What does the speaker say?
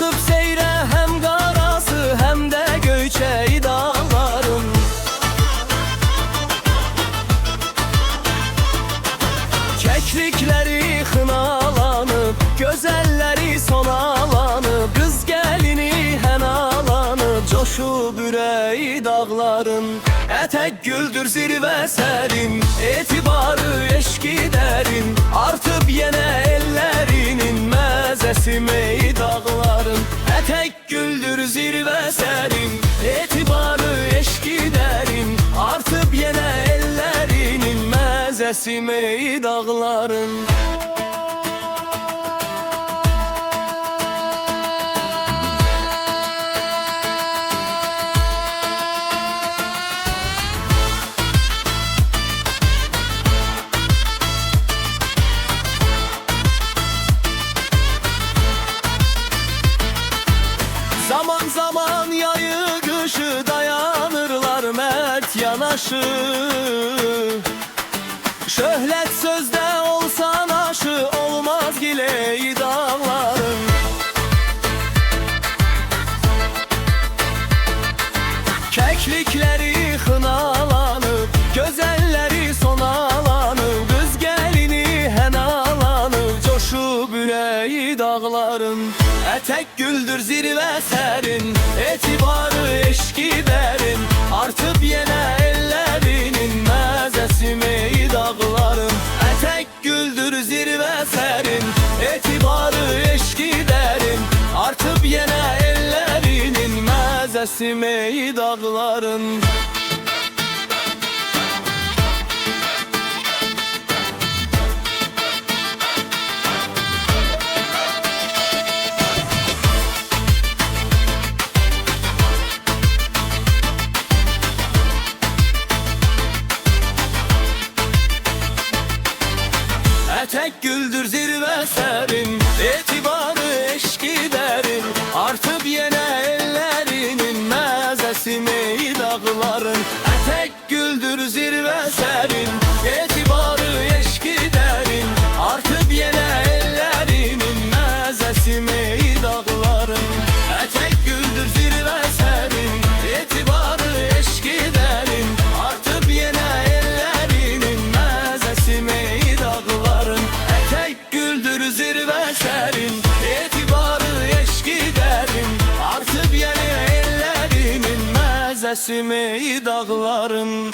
Çıxıb seyrə həm qarası, həm də göyçək dağların. Kəklikləri xınalanıb, gözəlləri sonalanıb, qız gəlini hənalanıb, coşub ürəyi dağların. Ətək güldür zirvə sərin, etibarı eşqi dərin, artıb yenə ellərinin məzəsi meydağların. Ətək güldür zirvə sərin, etibarı eşqi dərin, artıb yenə ellərinin məzəsi meydağların. Zaman zaman yayı kışı dayanırlar mert yanaşı. Şöhlet sözde olsa naşı, olmaz gileyi dağların. Keklikleri xınalanıb, gözəlləri sonalanıb, qız gəlini hənalanıb, coşub ürəyi dağların. Ətək güldür zirvə sərin, etibarı eşqi dərin, artıb yenə ellərinin məzəsi meydağların. Ətək güldür zirvə sərin, etibarı eşqi dərin, artıb yenə ellərinin məzəsi meydağların. Ətək güldür zirvə sərin, etibarı eşqi dərin, artıb yenə ellərinin məzəsi meydağların. Ətək güldür zirvə sərin, etibarı eşqi dərin, artıb yenə ellərinin məzəsi meydağların. Ətək güldür zirvə sərin, etibarı eşqi dərin, artıb yenə ellərinin məzəsi meydağların. Ətək güldür zirvə sərin, etibarı eşqi dərin, artıb yenə ellərinin məzəsi meydağların.